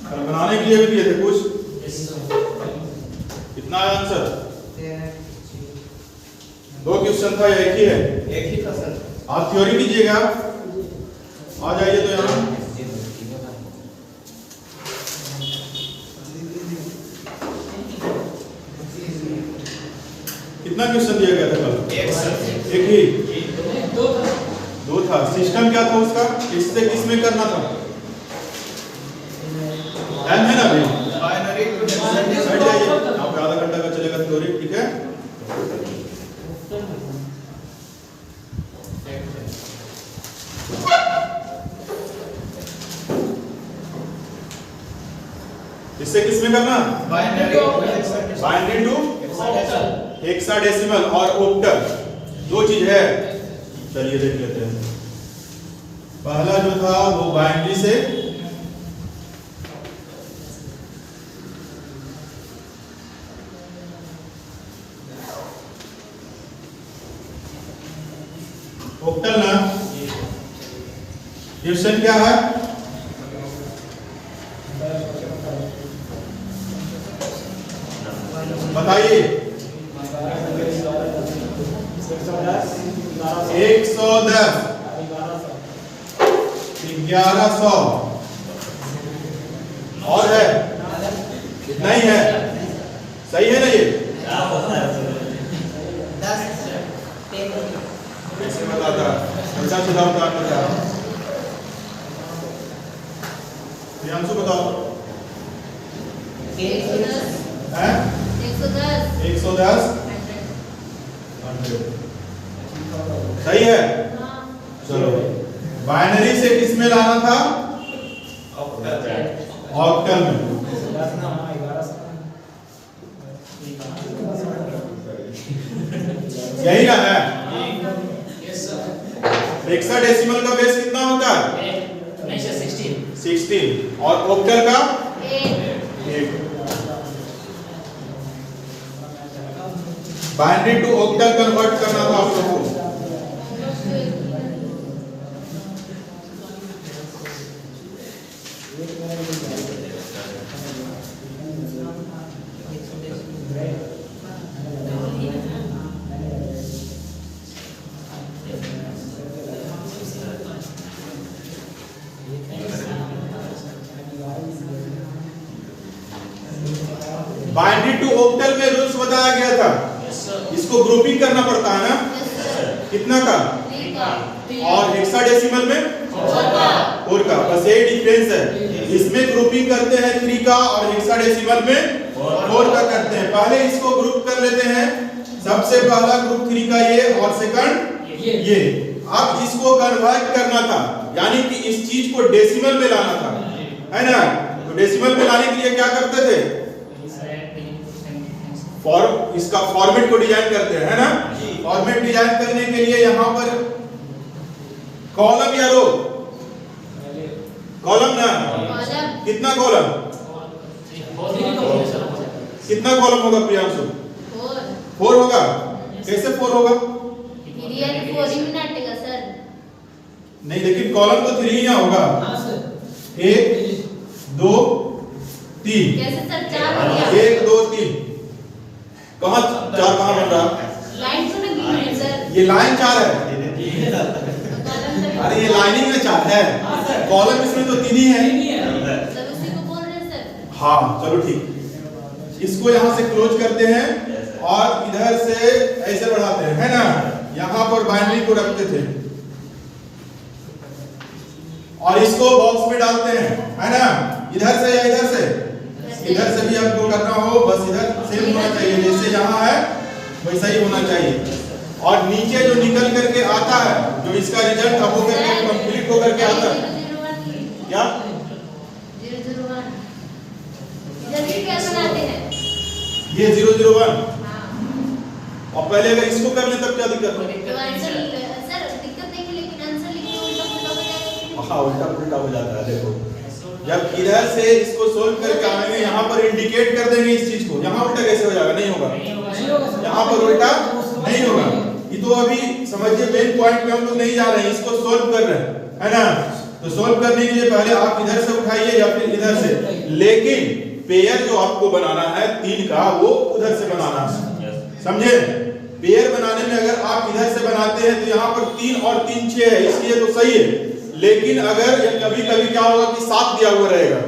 कल बनाने के लिए भी दिए थे कुछ। कितना है आंसर? 2 क्वेश्चन था या एक ही है? एक ही था सर। आप थ्योरी कीजिएगा, आ जाइए तो यहाँ। कितना क्वेश्चन दिया गया था कल? एक सर। एक ही? दो था। सिस्टम क्या था उसका? किससे किस में करना था? टाइम है ना अभी? बाइनरी बैठ जाइए, यहाँ पे आधा घंटा का चलेगा थ्योरी, ठीक है? इससे किस में करना? बाइनरी टू हेक्साडेसिमल और ऑक्टल, दो चीज है। चलिए देख लेते हैं। पहला जो था वो बाइनरी से ऑक्टल ना। क्वेश्चन क्या है? बताइए। 110 1100 और है? नहीं है। सही है ना ये? कैसे बताता? अच्छा सीधा बताता। प्रियांशु बताओ। 110 सही है। चलो, बाइनरी से किस में लाना था? ऑक्टल में। यही ना है? हेक्साडेसिमल का बेस कितना होता है? 16 और ऑक्टल का 8। बाइनरी टू ऑक्टल कन्वर्ट करना था आप लोगों को। बाइनरी टू ऑक्टल में रूल्स बताया गया था। इसको ग्रुपिंग करना पड़ता है ना? कितना का? और हेक्साडेसिमल में 4 का। बस यही डिफरेंस है। इसमें ग्रुपिंग करते हैं 3 का और हेक्साडेसिमल में 4 का करते हैं। पहले इसको ग्रुप कर लेते हैं। सबसे पहला ग्रुप 3 का ये और सेकंड ये। अब इसको कन्वर्ट करना था, यानी कि इस चीज को डेसिमल में लाना था, है ना? तो डेसिमल में लाने के लिए क्या करते थे? इसका फॉर्मेट को डिजाइन करते हैं, है ना? फॉर्मेट डिजाइन करने के लिए यहाँ पर कॉलम या रो? कॉलम ना। कितना कॉलम? कितना कॉलम होगा प्रियांशु? 4 होगा। कैसे 4 होगा? नहीं, लेकिन कॉलम तो 3 ही यहाँ होगा। 1 2 3। 1 2 3। कहाँ 4 कहाँ बन रहा? लाइन तो नहीं है सर। ये लाइन 4 है। अरे ये लाइनिंग में 4 है, कॉलम इसमें तो 3 ही है। सर उसी को बोल रहे हैं सर। हाँ चलो ठीक। इसको यहाँ से क्लोज करते हैं और इधर से ऐसे बढ़ाते हैं, है ना? यहाँ पर बाइनरी को रखते थे और इसको बॉक्स में डालते हैं, है ना? इधर से या इधर से? इधर से भी आपको करना हो, बस इधर सेम होना चाहिए, जैसे यहाँ है वैसा ही होना चाहिए। और नीचे जो निकल करके आता है, जो इसका रिजल्ट हो करके कंप्लीट हो करके आता है, क्या 001 जल्दी क्या बनाते हैं? ये 001। और पहले अगर इसको कर ले तब क्या दिक्कत है? तो आंसर सर दिक्कत नहीं है, लेकिन आंसर लिखने में उल्टा पुल्टा हो जाएगा। हाँ, उल्टा पुल्टा हो जाता है। देखो, जब इधर से इसको सोल्व करके आएंगे, यहाँ पर इंडिकेट कर देंगे इस चीज को, यहाँ उल्टा कैसे हो जाएगा? नहीं होगा। यहाँ पर उल्टा नहीं होगा। ये तो अभी समझिए मेन पॉइंट पे हम लोग नहीं जा रहे हैं, इसको सोल्व कर रहे हैं, है ना? तो सोल्व करने के लिए पहले आप इधर से उठाइए या फिर इधर से, लेकिन पेयर जो आपको बनाना है 3 का वो उधर से बनाना है, समझे? पेयर बनाने में अगर आप इधर से बनाते हैं तो यहाँ पर 3 और 3 6 है, इसलिए तो सही है। लेकिन अगर ये कभी कभी क्या होगा कि 7 दिया हुआ रहेगा,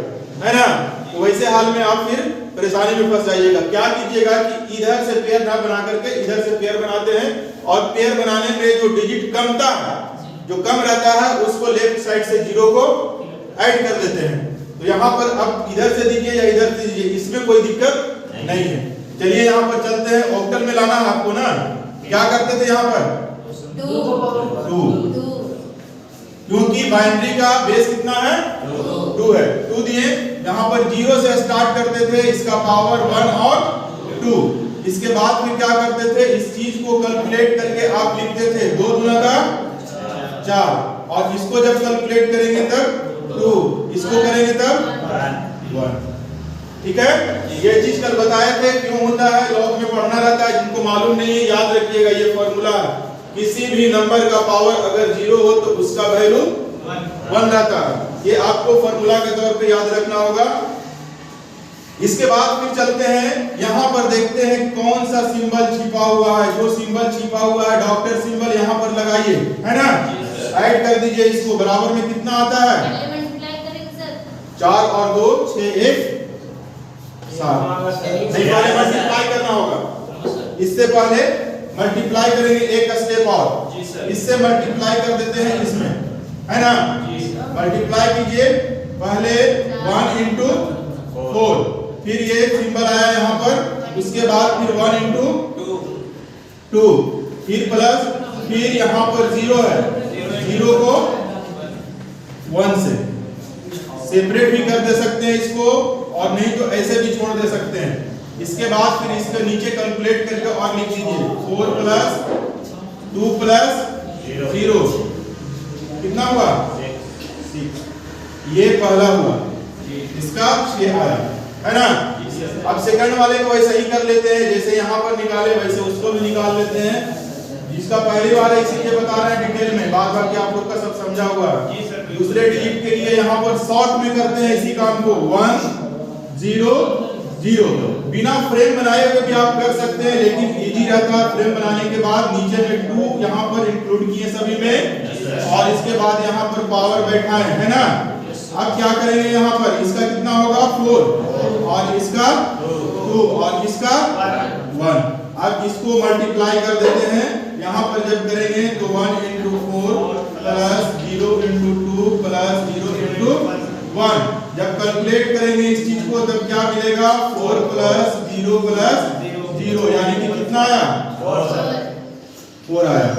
है ना, तो वैसे हाल में आप फिर परेशानी में फंस जाइएगा। क्या कीजिएगा कि इधर से पेयर ना बना करके इधर से पेयर बनाते हैं, और पेयर बनाने में जो डिजिट कमता है, जो कम रहता है, उसको लेफ्ट साइड से 0 को ऐड कर देते हैं। तो यहाँ पर अब इधर से दीजिए या इधर से दीजिए, इसमें कोई दिक्कत नहीं है। चलिए यहाँ पर चलते हैं, ऑक्टल में लाना है आपको ना। क्या करते थे यहाँ पर 2, क्योंकि बाइनरी का बेस कितना है 2 है, 2 दिए। यहाँ पर 0 से स्टार्ट करते थे, इसका पावर 1 और 2। इसके बाद फिर क्या करते थे, इस चीज को कैलकुलेट करके आप लिखते थे 2 दूना का 4, और इसको जब कैलकुलेट करेंगे तब 2, इसको करेंगे तब 1। ठीक है, ये चीज कल बताए थे क्यों होता है, लॉग में पढ़ना रहता है। जिनको मालूम नहीं है याद रखिएगा ये फॉर्मूला, किसी भी नंबर का पावर अगर 0 हो तो उसका वैल्यू 1 रहता है। ये आपको फॉर्मूला के तौर पे याद रखना होगा। इसके बाद फिर चलते हैं, यहाँ पर देखते हैं कौन सा सिंबल छिपा हुआ है। जो सिंबल छिपा हुआ है डॉक्टर सिंबल यहाँ पर लगाइए, है ना, ऐड कर दीजिए इसको। बराबर में कितना आता है 4 और 2 6 1 7। नहीं, पहले मल्टीप्लाई करना होगा, इससे पहले मल्टीप्लाई करेंगे एक स्टेप और, इससे मल्टीप्लाई कर देते हैं इसमें, है ना। मल्टीप्लाई कीजिए, पहले 1 into 4, फिर ये सिंबल आया यहाँ पर, उसके बाद फिर 1 into 2, फिर प्लस, फिर यहाँ पर 0 है, 0 को 1 से सेपरेट भी कर दे सकते हैं इसको, और नहीं तो ऐसे भी छोड़ दे सकते हैं। इसके बाद फिर इसके नीचे कैलकुलेट करके और लिख दीजिए 4 + 2 + 0 कितना हुआ 6। ये पहला हुआ, इसका 6 आया, है ना। अब सेकंड वाले को वैसे ही कर लेते हैं, जैसे यहाँ पर निकाले वैसे उसको भी निकाल लेते हैं। जिसका पहली बार है इसीलिए बता रहे हैं डिटेल में, बाद बाकी आप लोग का सब समझा हुआ है। दूसरे डिजिट के लिए यहाँ पर शॉर्ट में करते हैं इसी काम को, 1 0 0। बिना फ्रेम बनाए हुए भी आप कर सकते हैं, लेकिन इजी रहता है फ्रेम बनाने के बाद। नीचे में 2 यहाँ पर इंक्लूड किए सभी में, और इसके बाद यहाँ पर पावर बैठा है ना। अब क्या करेंगे, यहाँ पर इसका कितना होगा 4, और इसका 2, और इसका 1। अब इसको मल्टीप्लाई कर देते हैं। यहाँ पर जब करेंगे तो 1 into 4 + 0 into 2 + 0 into 1। जब कैलकुलेट करेंगे इस चीज को तब क्या मिलेगा 4 + 0 + 0, यानी कि कितना आया 4 आया।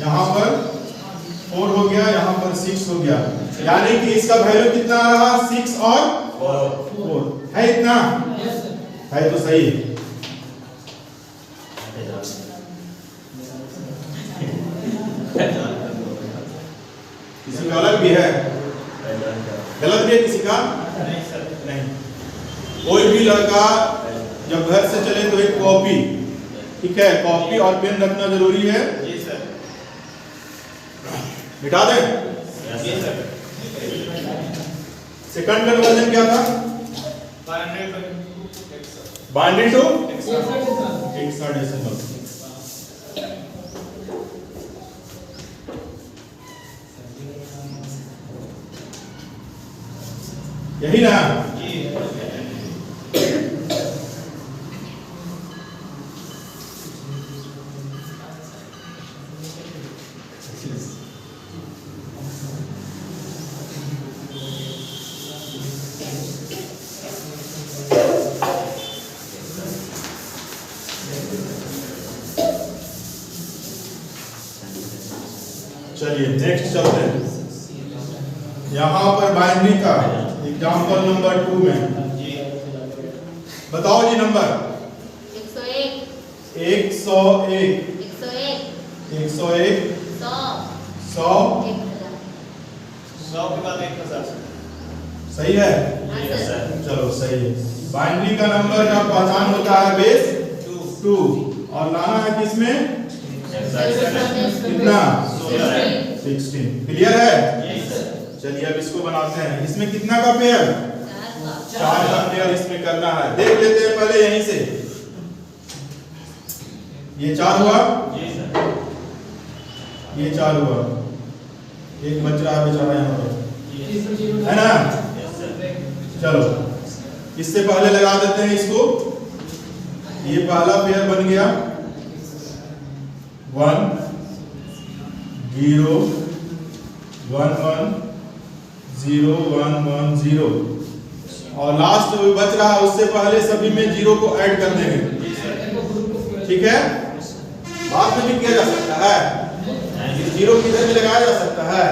यहाँ पर 4 हो गया, यहाँ पर 6 हो गया, यानी कि इसका वैल्यू कितना रहा 6 और 4 है। इतना है तो सही है। किसी का अलग भी है, गलत भी है किसी का नहीं। कोई भी लड़का जब घर से चले तो एक कॉपी, ठीक है, कॉपी और पेन रखना जरूरी है। जी सर। मिटा दें। जी सर। सेकंड कन्वर्जन क्या था, बाइनरी टू हेक्साडेसिमल। यही ना। चलिए नेक्स्ट चलते हैं। यहाँ पर बाइनरी का एग्जाम्पल नंबर 2 में बताओ जी नंबर 101 101 101 100 100 के बाद 1000। सही है, चलो सही है। बाइनरी का नंबर का पहचान होता है बेस 2, और लाना है किसमें कितना 16। क्लियर है। चलिए अब इसको बनाते हैं। इसमें कितना का पेयर? 4 का पेयर इसमें करना है। देख लेते हैं पहले यहीं से। ये 4 हुआ, ये 4 हुआ, एक बच रहा है बेचारा यहाँ पर, है ना? चलो इससे पहले लगा देते हैं इसको। ये पहला पेयर बन गया 1 0 1 1 0 1 1 0 और लास्ट बच रहा है, उससे पहले सभी में 0 को ऐड कर देंगे। ठीक है, बाद में भी किया जा सकता है, 0 किधर भी लगाया जा सकता है,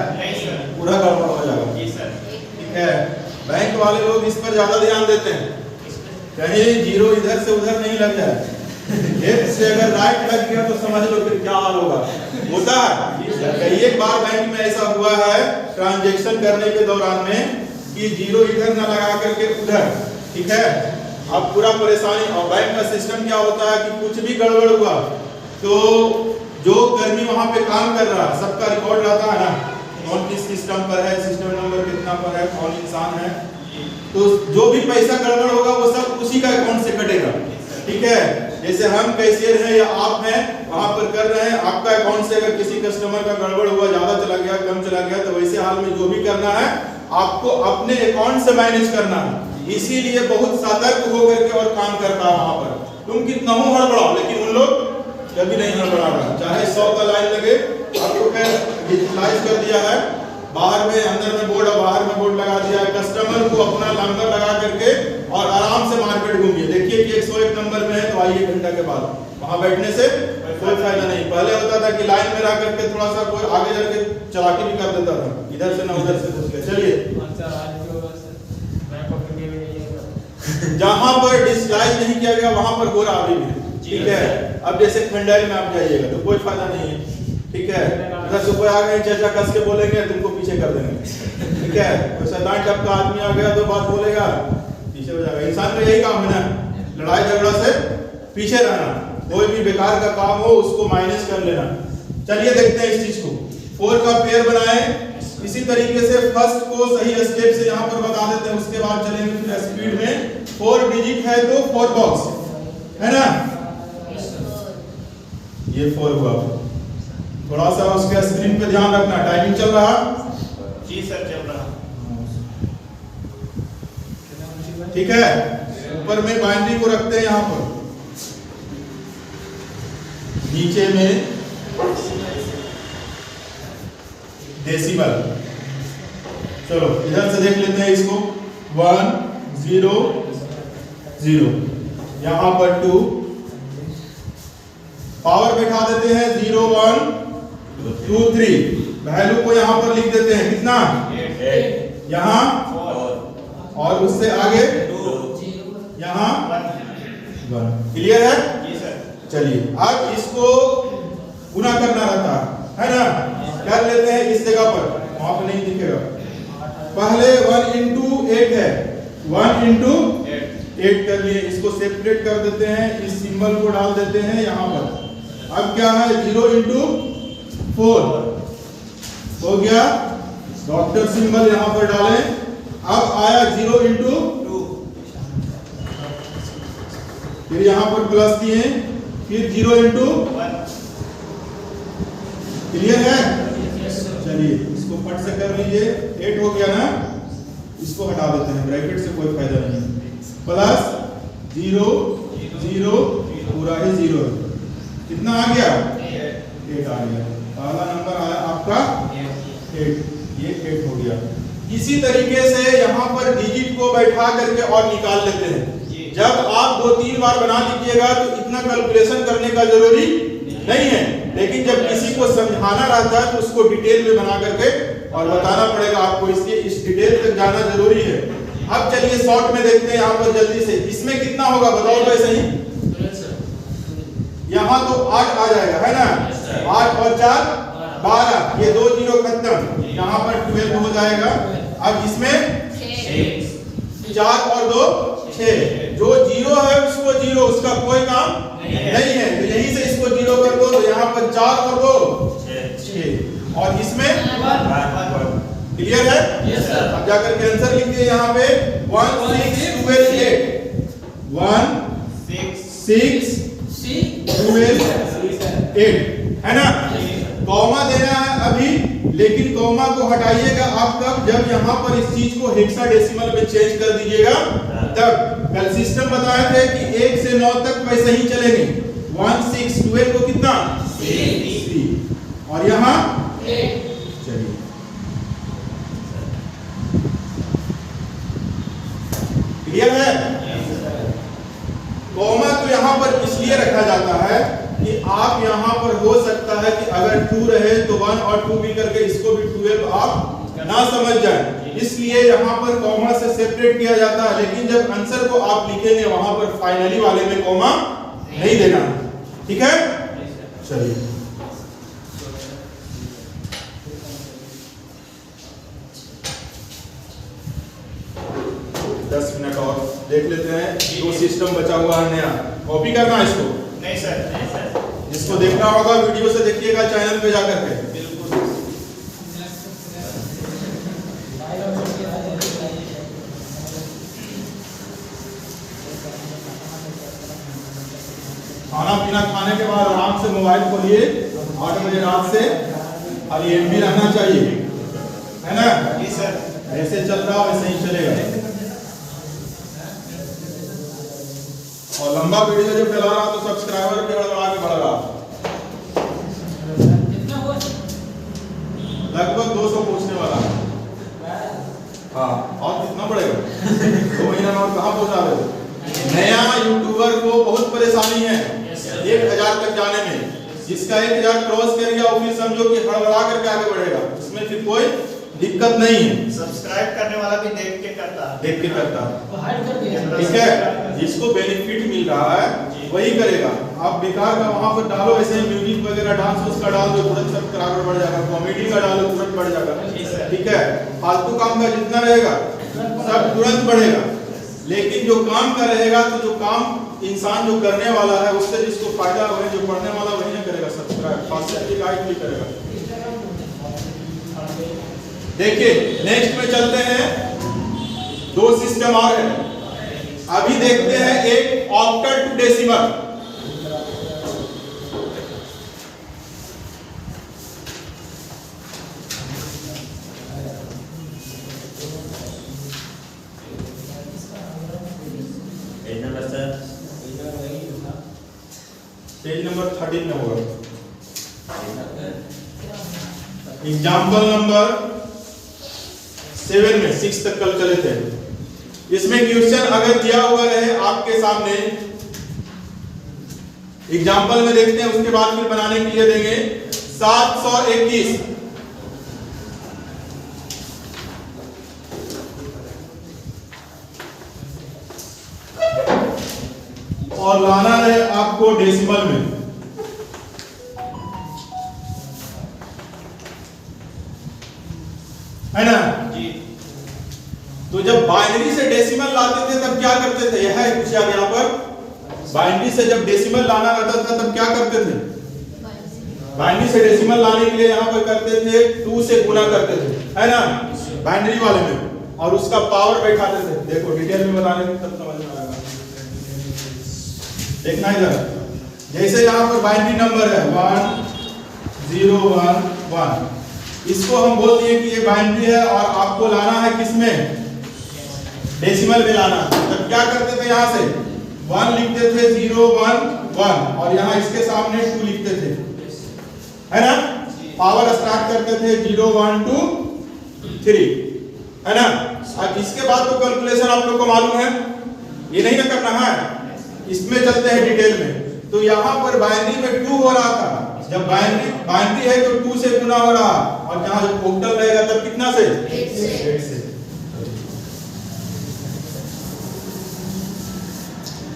पूरा गड़बड़ हो जाएगा। ठीक है, बैंक वाले लोग इस पर ज्यादा ध्यान देते हैं, कहीं 0 इधर से उधर नहीं लग जाए। एक से अगर राइट लग गया तो समझ लो फिर क्या हाल होगा। होता है कई एक बार बैंक में ऐसा हुआ है ट्रांजैक्शन करने के दौरान में कि 0 इधर ना लगा करके उधर। ठीक है, अब पूरा परेशानी। और बैंक का सिस्टम क्या होता है कि कुछ भी गड़बड़ हुआ तो जो कर्मी वहां पे काम कर रहा है सबका रिकॉर्ड रहता है ना, कौन किस सिस्टम पर है, सिस्टम नंबर कितना पर है, कौन इंसान है, तो जो भी पैसा गड़बड़ होगा वो सब उसी का अकाउंट से कटेगा। ठीक है, जैसे हम कैशियर हैं या आप हैं वहां पर कर रहे हैं, आपका अकाउंट से अगर किसी कस्टमर का गड़बड़ हुआ, ज्यादा चला गया, कम चला गया, तो वैसे हाल में जो भी करना है आपको अपने अकाउंट से मैनेज करना है। इसीलिए बहुत सतर्क होकर के और काम करता है वहां पर। तुम कितना हो हड़बड़ाओ, लेकिन उन लोग कभी नहीं हड़बड़ा रहा, चाहे 100 का लाइन लगे। आपको क्या डिजिटलाइज कर दिया है, बाहर में अंदर में बोर्ड और बाहर में बोर्ड लगा दिया है। कस्टमर को अपना नंबर लगा करके और आराम से मार्केट घूमिए, देखिए कि 101 नंबर में है तो आइए 1 घंटा के बाद। वहां बैठने से कोई फायदा नहीं। पहले होता था कि लाइन में रह करके थोड़ा सा कोई आगे जाके चलाकी भी कर देता था, इधर से ना उधर से घुस के। चलिए जहां पर डिजिटलाइज नहीं किया गया वहां पर हो रहा अभी भी। ठीक है, अब जैसे खंडेल में आप जाइएगा तो कोई फायदा नहीं है। ठीक है, उधर से कोई आ गए चाचा कस के बोलेंगे तुमको पीछे कर देंगे। ठीक है, कोई शैतान टाइप का आदमी आ गया तो बात बोलेगा, पीछे हो जाएगा। इंसान का यही काम है ना, लड़ाई झगड़ा से पीछे रहना, कोई भी बेकार का काम हो उसको माइनस कर लेना। चलिए देखते हैं इस चीज को। 4 का पेयर बनाए, इसी तरीके से फर्स्ट को सही स्टेप से यहाँ पर बता देते हैं, उसके बाद चलेंगे फिर स्पीड में। 4 डिजिट है तो 4 बॉक्स है ना, ये 4 हुआ। थोड़ा सा उसके स्क्रीन पे ध्यान रखना, टाइमिंग चल रहा? जी सर चल रहा। ठीक है, ऊपर में बाइनरी को रखते हैं यहाँ पर, नीचे में डेसिमल। चलो इधर से देख लेते हैं इसको। 1 0 0, यहाँ पर 2, पावर बैठा देते हैं 0 1 2 3, वैल्यू को यहाँ पर लिख देते हैं कितना, 8 यहाँ 4 और उससे आगे 2 यहाँ 1। क्लियर है? जी सर। चलिए अब इसको गुना करना रहता है ना, कर लेते हैं इस जगह पर, वहां पर नहीं दिखेगा। पहले 1 into 8 है, 1 into 8 कर लिए, इसको सेपरेट कर देते हैं, इस सिंबल को डाल देते हैं यहाँ पर। अब क्या है 0 into 4 हो गया, डॉक्टर सिंबल यहाँ पर डालें। अब आया 0 into 2, फिर यहाँ पर प्लस दिए, फिर 0 into 1। क्लियर है? चलिए इसको फट से कर लीजिए, 8 हो गया ना, इसको हटा देते हैं, ब्रैकेट से कोई फायदा नहीं है। प्लस 0 0 पूरा ही 0, कितना आ गया 8 आ गया, पहला नंबर आया आपका 8, ये 8 हो गया। इसी तरीके से यहाँ पर डिजिट को बैठा करके और निकाल लेते हैं। जब आप 2-3 बार बना लीजिएगा तो इतना कैलकुलेशन करने का जरूरी नहीं है, लेकिन जब किसी को समझाना रहता है तो उसको डिटेल में बना करके और बताना पड़ेगा आपको, इसलिए इस डिटेल तक जाना जरूरी है। अब चलिए शॉर्ट में देखते हैं यहाँ पर जल्दी से, इसमें कितना होगा बताओ तो ऐसे ही। यहाँ तो 8 आ जाएगा है ना, 8 और 4 12, ये 2 0 खत्म, यहाँ पर 12 हो जाएगा। अब इसमें 4 और 2 6, जो 0 है उसको 0, उसका कोई काम नहीं है, तो यहीं से इसको 0 कर दो, तो यहाँ पर 4 और 2 6, और इसमें क्लियर है? Yes sir. अब जाकर के आंसर लिखिए यहाँ पे 1 6 12 8 1 6 12 8 है ना? कॉमा देना है अभी, लेकिन कॉमा को हटाइएगा आप कब, जब यहाँ पर इस चीज को हेक्साडेसिमल में चेंज कर दीजिएगा तब। कल सिस्टम बताए थे कि 1 से 9 तक वैसे ही चलेंगे। 1 6 12 को कितना 3 और यहाँ 8। चलिए क्लियर है? कॉमा तो यहाँ पर इसलिए रखा जाता है कि आप यहाँ पर हो सकता है कि अगर 2 रहे तो 1 और 2 मिल करके इसको भी 12 आप ना समझ जाए, इसलिए यहाँ पर कॉमा से सेपरेट किया जाता है। लेकिन जब आंसर को आप लिखेंगे वहां पर फाइनली वाले में कॉमा नहीं देना, ठीक है? चलिए दस मिनट और देख लेते हैं। दो सिस्टम बचा हुआ है नया, कॉपी करना है इसको, नहीं सर, नहीं सर, जिसको देखना होगा वीडियो से देखिएगा चैनल पे जाकर के। बिल्कुल। खाना पीना खाने के बाद आराम से मोबाइल खोलिए, 8 बजे रात से, खाली एमबी रहना चाहिए, है ना? जी सर। ऐसे चल रहा वैसे ही चलेगा। और लंबा वीडियो जब चला रहा तो सब्सक्राइबर भी बढ़ा के बढ़ रहा, लगभग 200 पहुंचने वाला है। हाँ, और कितना बढ़ेगा? 2 महीना में और कहाँ पहुंचा रहे हो? नया यूट्यूबर को बहुत परेशानी है 1000 तक जाने में। जिसका 1000 क्रॉस कर गया वो फिर समझो कि हड़बड़ा करके आगे बढ़ेगा, इसमें फिर कोई दिक्कत नहीं है। सब्सक्राइब करने वाला भी देख के करता है। देख के करता, वो हाइड कर दिया। ठीक है? जिसको बेनिफिट मिल रहा है वही करेगा। आप बेकार का वहां पर डालो, ऐसे ही म्यूजिक वगैरह डांस उसका डाल दो, तुरंत सब्सक्राइबर बढ़ जाएगा। कॉमेडी का डालो, तुरंत बढ़ जाएगा, ठीक है? फालतू काम का जितना रहेगा सब तुरंत बढ़ेगा। लेकिन जो काम का रहेगा तो जो काम इंसान जो करने वाला है उससे जिसको फायदा वही, जो पढ़ने वाला वही ना करेगा सब्सक्राइब, खासकर की गाइड भी करेगा। देखिए नेक्स्ट में चलते हैं। 2 सिस्टम और है, अभी देखते हैं एक octal to decimal. Page number 13 में होगा। एग्जाम्पल नंबर 7 में 6 तक कल चले थे। इसमें क्वेश्चन अगर दिया हुआ रहे आपके सामने, एग्जाम्पल में देखते हैं, उसके बाद फिर बनाने के लिए देंगे 721 और लाना है आपको डेसिमल में। है ना जी। तो जब बाइनरी से डेसिमल लाते थे तब क्या करते थे? यह है कुछ याद यहाँ पर, बाइनरी से जब डेसिमल लाना रहता था तब क्या करते थे? बाइनरी से डेसिमल लाने के लिए यहाँ पर करते थे 2 से गुना करते थे, है ना? बाइनरी वाले में, और उसका पावर बैठाते थे। देखो डिटेल में बताने में तब समझ में आएगा। देखना इधर, जैसे यहाँ पर बाइनरी नंबर है 1011, इसको हम बोल दिए कि ये बाइनरी है और आपको लाना है किसमें? डेसिमल में लाना। तब क्या करते थे? यहाँ से 1 लिखते थे 0 1 1 और यहाँ इसके सामने 2 लिखते थे, है ना? पावर स्टार्ट करते थे 0 1 2 3, है ना? अब इसके बाद तो कैलकुलेशन आप लोग को मालूम है, ये नहीं ना करना है। इसमें चलते हैं डिटेल में। तो यहाँ पर बाइनरी में 2 हो रहा था, जब बाइनरी है तो 2 से गुना हो रहा, और जहां जब ऑक्टल रहेगा तब कितना से? 8 से।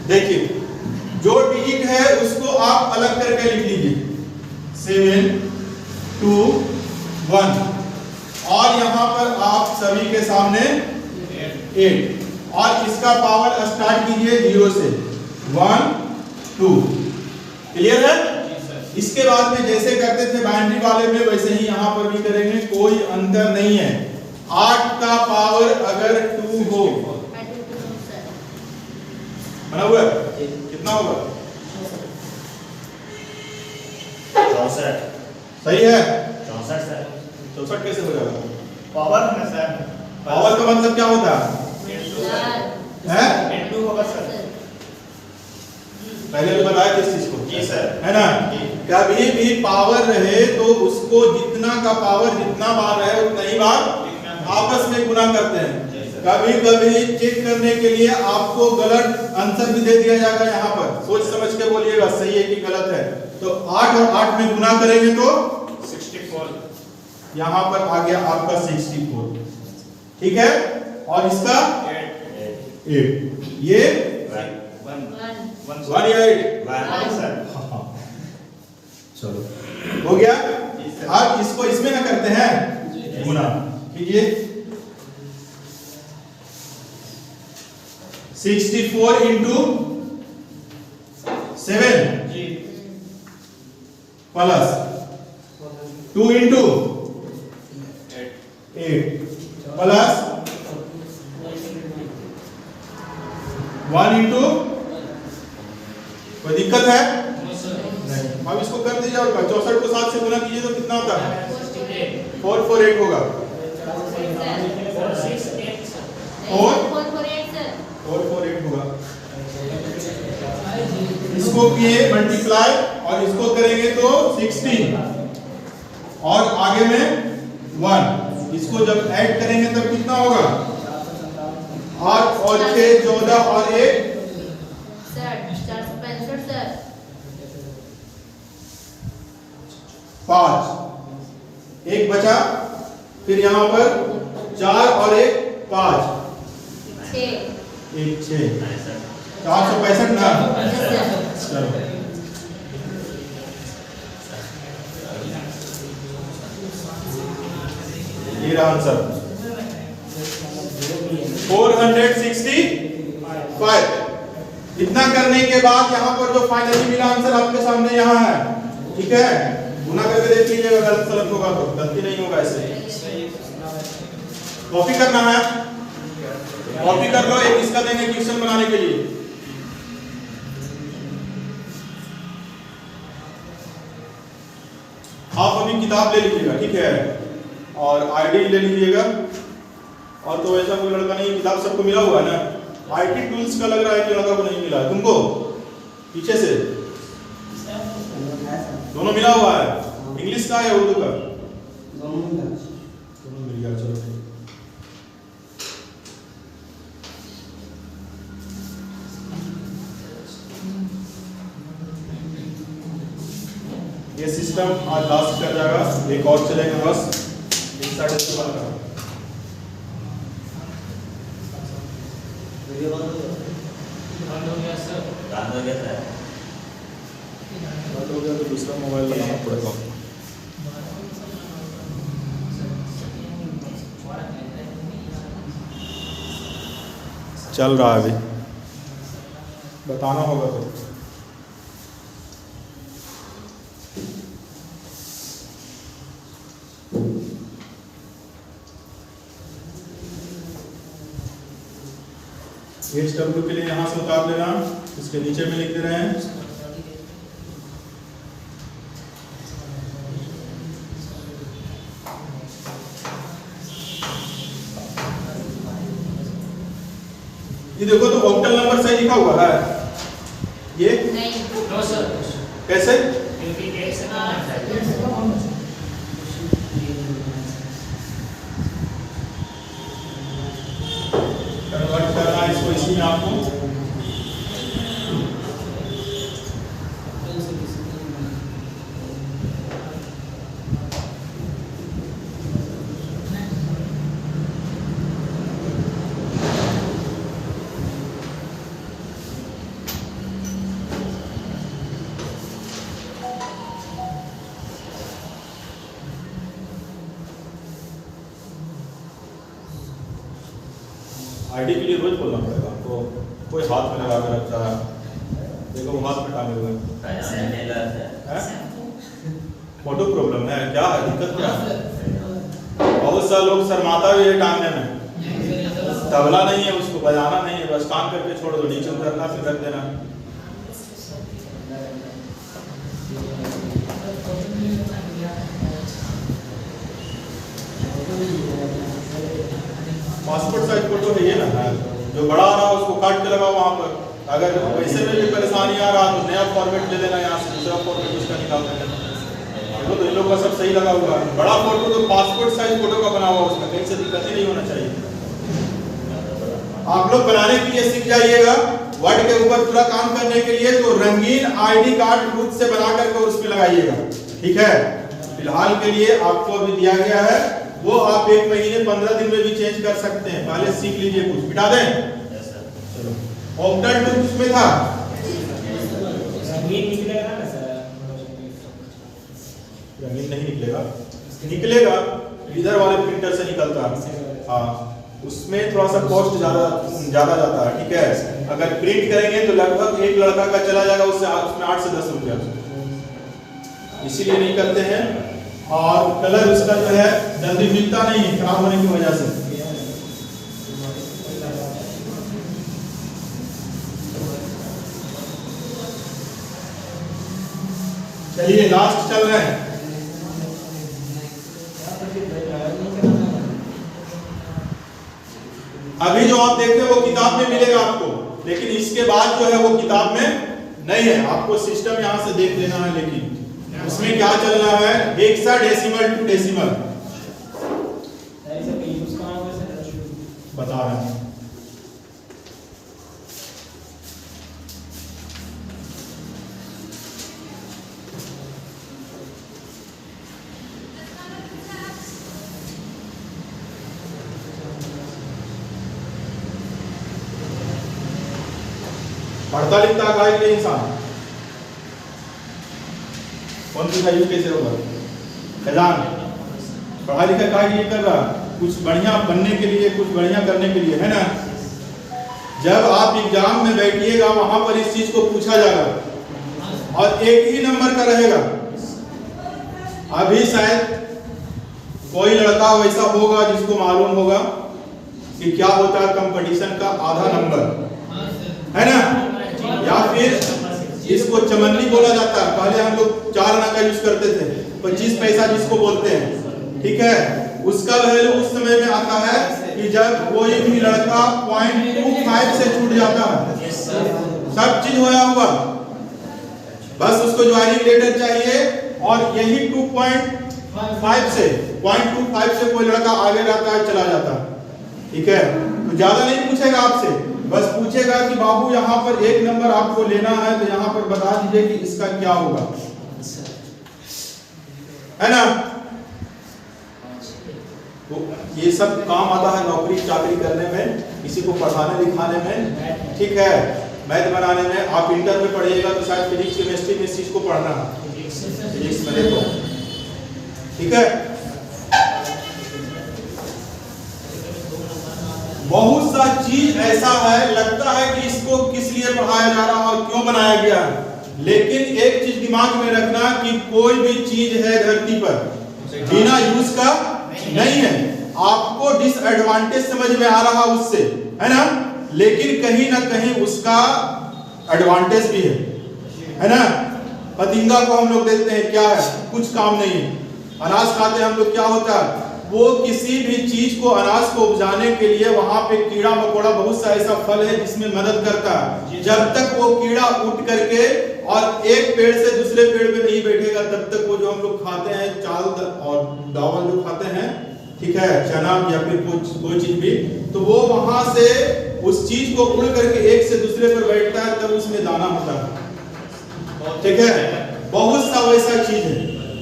देखिए जो डिजिट है उसको आप अलग करके लिख लीजिए 7 2 1 और यहां पर आप सभी के सामने 8 और इसका पावर स्टार्ट कीजिए 0 से 1 2। क्लियर है? इसके बाद में जैसे करते थे बाइनरी वाले में वैसे ही यहाँ पर भी करेंगे, कोई अंतर नहीं है। 8 का पावर अगर 2 हो, I do to know, sir. बना हुआ है? कितना होगा? 64 सही है? 64 सर 64 कैसे हो जाएगा? पावर है ना सर पावर का मतलब क्या होता है? है? इंटू होगा सर पहले भी बताया किस चीज को? जी सर है ना? जी। कभी भी पावर रहे तो उसको जितना का पावर जितना बार रहे उतना ही बार आपस में गुना करते हैं। कभी कभी चेक करने के लिए आपको गलत आंसर भी दे दिया जाएगा, यहाँ पर सोच समझ के बोलिएगा सही है कि गलत है। तो 8 और 8 में गुना करेंगे तो 64 यहाँ पर आ गया आपका 64, ठीक है? और इसका 8, ये 1 या 8? सर चलो हो गया। अब इसको इसमें ना करते हैं गुना, कीजिए 64 इंटू 7 जी प्लस 2 इंटू 8 प्लस 1 इंटू, कोई दिक्कत है? नहीं। अब इसको कर दीजिए और 64 को 7 से गुना कीजिए तो कितना होता है? 448 होगा। 448 होगा। इसको किए मल्टीप्लाई और इसको करेंगे तो 16 और आगे में 1, इसको जब ऐड करेंगे तब कितना होगा? 8 और 6 14 और 1 सर 465 सर 5, 1 बचा, फिर यहाँ पर 4 और 1 5, 6 1 6 465 ना? चलो ये रहा आंसर 465। इतना करने के बाद यहाँ पर जो फाइनली मिला आंसर आपके सामने यहाँ है, ठीक है? गुना करके देख लीजिएगा, गलत सलत होगा तो गलती नहीं होगा। ऐसे कॉपी करना है, कॉपी कर लो। एक इसका देंगे क्वेश्चन बनाने के लिए। आप अभी किताब ले लीजिएगा, ठीक है? और आईडी ले लीजिएगा। और तो ऐसा कोई लड़का नहीं, किताब सबको मिला हुआ है ना? आईटी टूल्स का लग रहा है कि लड़का को नहीं मिला है। तुमको पीछे से दोनों मिला हुआ है? इंग्लिश का या उर्दू का? दोनों मिल गया, चलो ठीक। ये सिस्टम आज लास्ट कर जाएगा, एक और चलेगा बस 1 साढ़े 2 का। बंद हो गया तो दूसरा मोबाइल लगाना पड़ेगा। चल रहा है अभी, बताना होगा तो। HW के लिए यहाँ से उतार लेना, इसके नीचे में लिख दे रहे हैं। ये देखो तो ऑक्टल नंबर सही लिखा हुआ है। ये नहीं नो सर कैसे? क्योंकि एक से कम आता है कन्वर्ट करना है इसको इसी में आपको। आईडी के लिए रोज बोलना पड़ेगा आपको। कोई हाथ में लगा के रखता है, देखो वो हाथ में टांगे हुए हैं। फोटो प्रॉब्लम है क्या है? दिक्कत क्या है? बहुत सा लोग शर्माता भी है टांगने में, तबला नहीं है, उसको बजाना नहीं है, बस टांग करके छोड़ दो, नीचे उतरना फिर रख देना। पासपोर्ट साइज फोटो है ये ना, जो बड़ा आ रहा है उसको काट के लगाओ वहां पर। अगर वैसे में भी परेशानी आ रहा तो नया फॉर्मेट ले लेना, यहाँ से दूसरा फॉर्मेट उसका निकाल देना। देखो तो इन लोग का सब सही लगा हुआ है। बड़ा फोटो तो पासपोर्ट साइज फोटो का बना हुआ, उसमें कहीं से दिक्कत ही नहीं होना चाहिए। आप लोग बनाने के लिए सीख जाइएगा, वर्ड के ऊपर पूरा काम करने के लिए तो रंगीन आईडी कार्ड खुद से बना करके उसमें लगाइएगा, ठीक है। फिलहाल के लिए आपको अभी दिया गया है, वो आप 1 महीने 15 दिन में भी चेंज कर सकते हैं। पहले सीख लीजिए, कुछ मिटा दें। चलो, ऑक्टल टू किसमें था? रंगीन निकलेगा ना सर? रंगीन नहीं निकलेगा, निकलेगा इधर वाले प्रिंटर से निकलता है। हाँ, उसमें थोड़ा सा कॉस्ट ज्यादा जाता है, ठीक है। अगर प्रिंट करेंगे तो लगभग एक लड़का का चला जाएगा, उसमें 8 से 10 रुपया, इसीलिए नहीं करते हैं। और कलर उसका जो है जल्दी मिलता नहीं है, खराब होने की वजह से। चलिए लास्ट चल रहे हैं। अभी जो आप देख रहे हो वो किताब में मिलेगा आपको, लेकिन इसके बाद जो है वो किताब में नहीं है, आपको सिस्टम यहां से देख लेना है। लेकिन उसमें क्या चल रहा है, हेक्साडेसिमल टू डेसिमल बता रहे हैं। पढ़ता लिखता है कि इंसान कौन सी यूज कैसे होगा? खजान पढ़ा लिखा का ये कर रहा, कुछ बढ़िया बनने के लिए, कुछ बढ़िया करने के लिए, है ना। जब आप एग्जाम में बैठिएगा वहां पर इस चीज को पूछा जाएगा और एक ही नंबर का रहेगा। अभी शायद कोई लड़का वैसा होगा जिसको मालूम होगा कि क्या होता है कंपटीशन का आधा नंबर, है ना। या फिर इसको चमन्नी बोला जाता है, पहले हम लोग 4 आना का यूज करते थे, 25 पैसा जिसको बोलते हैं, ठीक है। उसका वैल्यू उस समय में आता है कि जब कोई भी लड़का 0.25 से छूट जाता है, सब चीज होया हुआ, बस उसको ज्वाइनिंग लेटर चाहिए और यही 2.5 से 0.25 से कोई लड़का आगे रहता है, चला जाता है, ठीक है। तो ज्यादा नहीं पूछेगा आपसे, बस पूछेगा कि बाबू यहाँ पर एक नंबर आपको लेना है, तो यहाँ पर बता दीजिए कि इसका क्या होगा, है ना। तो ये सब काम आता है नौकरी चाकरी करने में, किसी को पढ़ाने लिखाने में, ठीक है, मैथ बनाने में। आप इंटर में पढ़िएगा तो शायद फिजिक्स केमिस्ट्री में इस चीज को पढ़ना है, फिजिक्स में देखो, ठीक है। बहुत सा चीज ऐसा है, लगता है कि इसको किस लिए पढ़ाया जा रहा है और क्यों बनाया गया है, लेकिन एक चीज दिमाग में रखना कि कोई भी चीज है धरती पर बिना यूज का नहीं है। आपको डिसएडवांटेज समझ में आ रहा उससे, है ना, लेकिन कहीं ना कहीं उसका एडवांटेज भी है ना। पतिंगा को हम लोग देखते हैं, क्या है, कुछ काम नहीं है। अनाज खाते हम लोग, क्या होता है, वो किसी भी चीज को, अनाज को उपजाने के लिए वहां पे कीड़ा मकोड़ा, बहुत सा ऐसा फल है जिसमें मदद करता है। जब तक वो कीड़ा उठ करके और एक पेड़ से दूसरे पेड़ पे नहीं बैठेगा, तब तक वो जो हम लोग खाते हैं चाल और दावल जो खाते हैं, ठीक है, चना या फिर कोई चीज भी, तो वो वहां से उस चीज को उड़ करके एक से दूसरे पर बैठता है, तब उसमें दाना होता है, ठीक है। बहुत सा वैसा चीज है,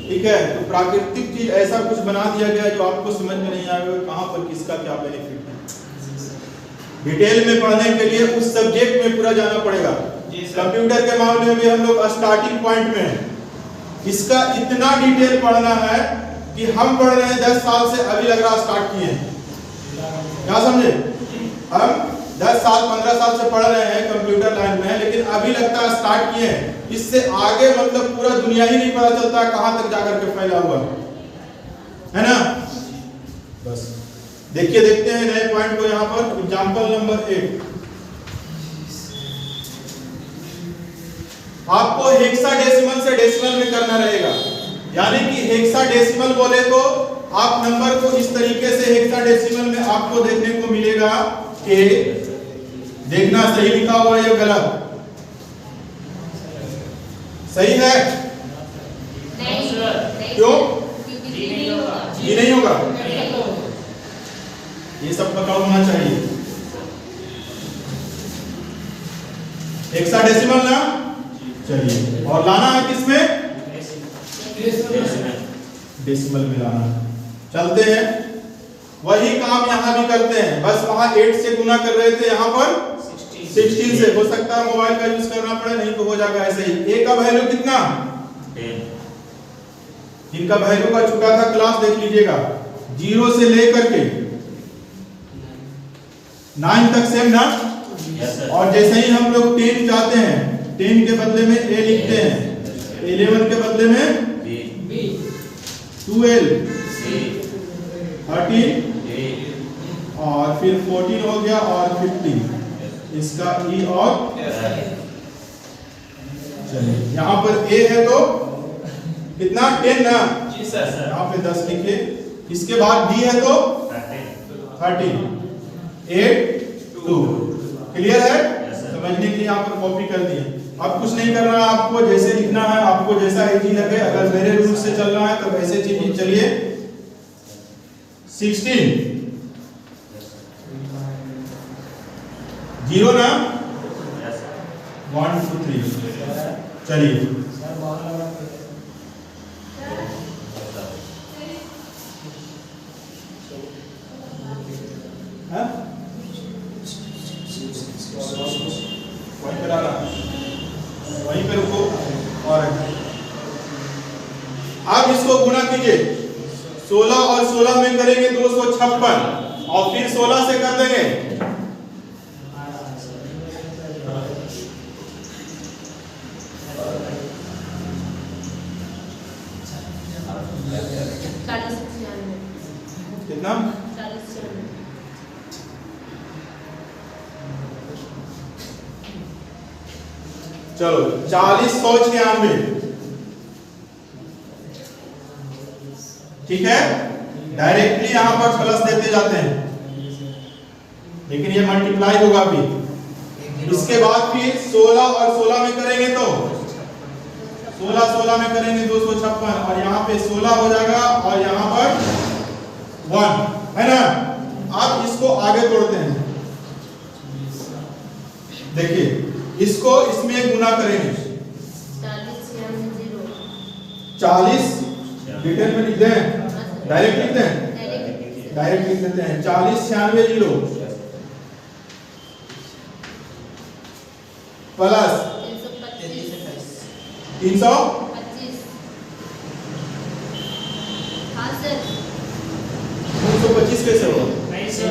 ठीक है। तो प्राकृतिक चीज ऐसा कुछ बना दिया गया जो आपको समझ में नहीं आएगा कहां पर किसका क्या बेनिफिट है। डिटेल में पढ़ने के लिए उस सब्जेक्ट में पूरा जाना पड़ेगा। कंप्यूटर के मामले में भी हम लोग स्टार्टिंग पॉइंट में हैं, इसका इतना डिटेल पढ़ना है कि हम पढ़ रहे हैं 10 साल से, अभी लग रहा स्टार्ट किए हैं, क्या समझे। हम 10 साल 15 साल से पढ़ रहे हैं कंप्यूटर लाइन में, लेकिन अभी लगता है स्टार्ट किए हैं। इससे आगे मतलब पूरा दुनिया ही नहीं पता चलता कहां तक जाकर के फैला हुआ है ना। बस देखिए, देखते हैं नए पॉइंट को यहाँ पर। एग्जाम्पल नंबर 8, आपको हेक्साडेसिमल से डेसिमल में करना रहेगा। यानी कि हेक्साडेसिमल बोले तो आप नंबर को इस तरीके से हेक्साडेसिमल में आपको देखने को मिलेगा कि देखना सही लिखा हुआ है या गलत। सही है? नहीं क्यों? क्योंकि जी नहीं होगा। ये नहीं होगा, ये सब पता होना चाहिए। हेक्साडेसिमल ना, चलिए, और लाना है किसमें? डेसिमल में लाना है। चलते हैं, वही काम यहां भी करते हैं, बस वहां 8 से गुना कर रहे थे, यहां पर 16 से। हो सकता है मोबाइल का यूज करना पड़े, नहीं तो हो जाएगा ऐसे ही। ए का वैल्यू कितना? 10। इनका वैल्यू का चुका था क्लास, देख लीजिएगा, 0 से लेकर के 9 तक सेम ना। और जैसे ही हम लोग 10 चाहते हैं, 10 के बदले में ए लिखते हैं, 11 के बदले में बी, 12, 13, और फिर 14 हो गया, और 15 इसका ई और चलिए, यहाँ पर ए है तो कितना? 10 ना जी सर। यहाँ पे 10 लिखे, इसके बाद बी है तो 13, 8, 2। क्लियर है? समझने के लिए यहाँ पर कॉपी कर दिए। अब कुछ नहीं करना है आपको, जैसे लिखना है आपको, जैसा इजी लगे। अगर मेरे रूल से चल रहा है तो वैसे चलिए। 16 0 ना, 1 2 3, चलिए। वहीं पे डाला, वहीं पे रुको। और अब इसको गुणा कीजिए, 16 और 16 में करेंगे 256, और फिर 16 से कर देंगे 40 कितना? 40। चलो, 4096, ठीक है। डायरेक्टली यहां पर प्लस देते जाते हैं, लेकिन ये मल्टीप्लाई होगा भी। इसके बाद फिर 16 और 16 में करेंगे तो 16 में करेंगे 256, और यहाँ पे 16 हो जाएगा, और यहाँ पर 1 है ना। अब इसको आगे तोड़ते हैं, देखिए, इसको इसमें गुना करेंगे। 40 डिटेल में लिख दें, डायरेक्ट लिख दें, डायरेक्ट लिख देते हैं। 40 96 0 प्लस 325। हाँ सर। 325 कैसे होगा? नहीं सर,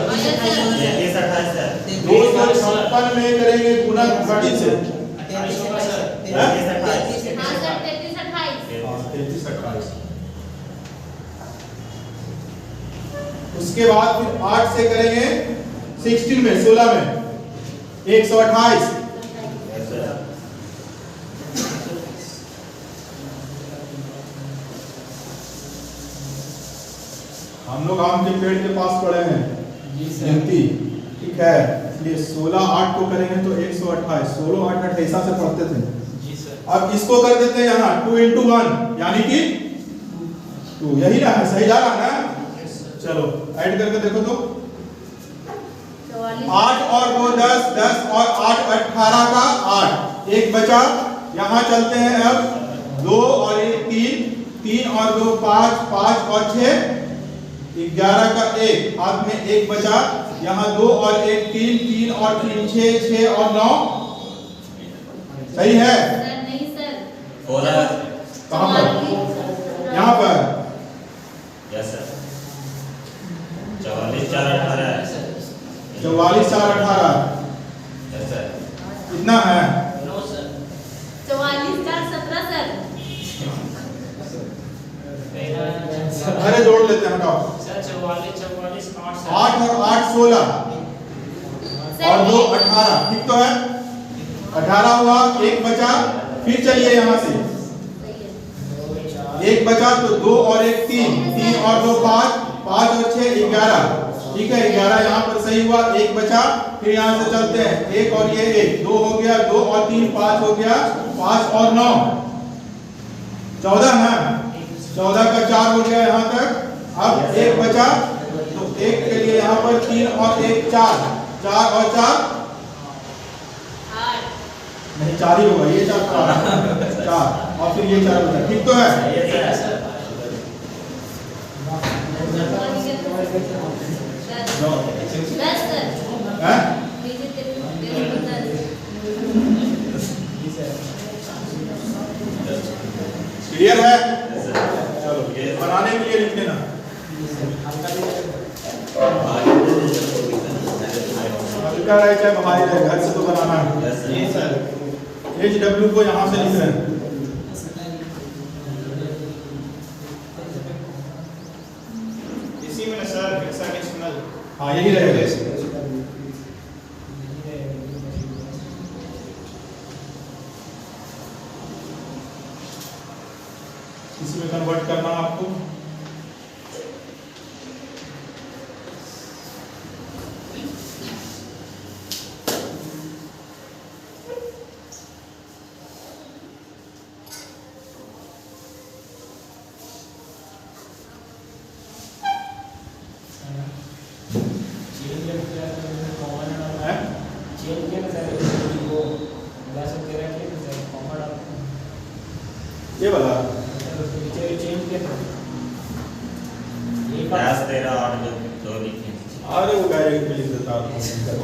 256 में करेंगे गुना 30 से, हाँ सर, 33 28। उसके बाद फिर 8 से करेंगे 16 में, 16 में 128। हम लोग आम के पेड़ के पास पड़े हैं गिनती, ठीक है। इसलिए 16 8 को करेंगे तो 128, 16 8 28 से पढ़ते थे जी सर। अब इसको कर देते हैं यहाँ 2 into 1, यानी कि 2, यही ना है, सही जा रहा है ना। चलो ऐड करके देखो तो 8 और 2 10, 10 और 8 18 का 8, एक बचा। यहाँ चलते हैं अब 2 और 1 3, 3 और 2 5, 5 और 6 11 का 1, हाथ में 1 बचा। यहाँ 2 और 1 3, 3 और 3 6, 6 और 9, सही है? नहीं सर, कहाँ पर? यहाँ पर। Yes sir. 44 4 18 44 4 18 yes sir. कितना है? 44 4 17 सर। अरे जोड़ लेते हैं, हटाओ। सर 44 44 8 और 8 16 और 2 18, ठीक तो है? 18 हुआ, एक बचा, फिर चलिए यहाँ से एक बचा तो 2 और 1 3, 3 और 2 5, 5 और 6 11, ठीक है? 11 यहाँ पर सही हुआ, एक बचा, फिर यहाँ से चलते हैं, 1 और ये 1, 2 हो गया, 2 और 3 5 हो गया, 5 और 9 14 ना, 14 का 4 हो गया यहाँ तक। अब एक बचा तो एक के लिए यहाँ पर 3 और 1 4, 4 और 4 नहीं 4 ही होगा, ये 4 और फिर ये 4 बचा, ठीक तो है? हैं? क्लियर है? चलो ये बनाने के लिए लिख लेना। हल्का रहे चाहे भारी रहे, घर से तो बनाना है। HW को यहाँ से लिख रहे हैं। इसी में ना सर हेक्साडेसिमल, हाँ यही रहेगा। इसमें कन्वर्ट करना आपको। ये वाला अरे वो डायरेक्ट लिख देता हूं,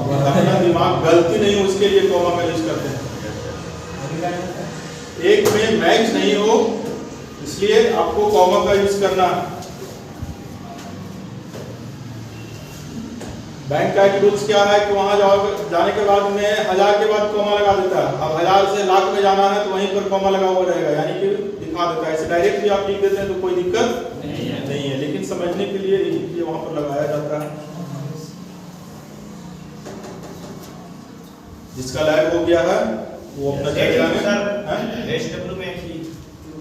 अपना दिमाग गलती नहीं हो उसके लिए कॉमा का यूज करते हैं। एक में मैच नहीं हो इसलिए आपको कॉमा का यूज करना। बैंक का एक रूल्स क्या है कि वहां जाने के बाद में 1000 के बाद कॉमा लगा देता है। अब 1000 से लाख में जाना है तो वहीं पर कॉमा लगा हुआ रहेगा, यानी कि दिखा देता है। ऐसे डायरेक्ट भी आप लिख देते हैं तो कोई दिक्कत नहीं है, लेकिन समझने के लिए ये वहां पर लगाया जाता है। जिसका लैग हो गया है वो अपना चलेगा में HW में ही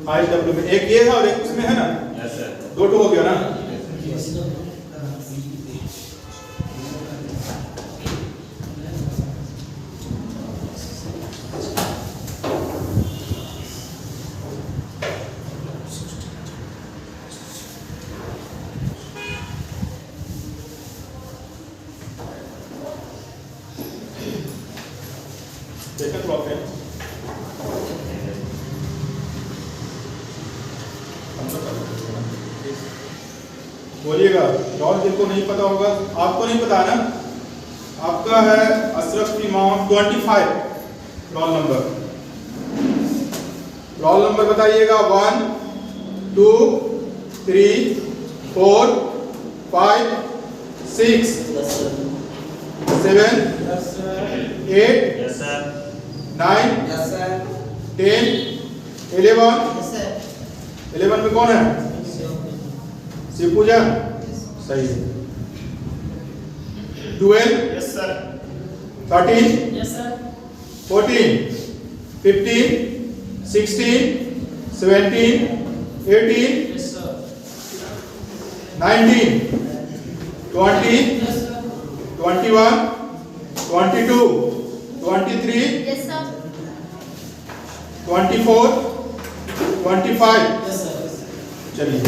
HW में एक ये है और एक उसमें है ना, यस सर, दो हो गया ना। सेकंड ब्लॉक है, बोलिएगा। और जिनको नहीं पता होगा, आपको नहीं पता है ना, आपका है अशरफ इमाम 25 रोल नंबर। रोल नंबर बताइएगा 1 2 3 4 5 6 7 8 यस सर, 9 10 11 11 में कौन है? शिव पूजा, सही है। 12 yes sir, 13 yes sir, 14 15 16 17 18 yes sir, 19 20 21 22 23 Yes, sir. 24 25। Yes sir. चलिए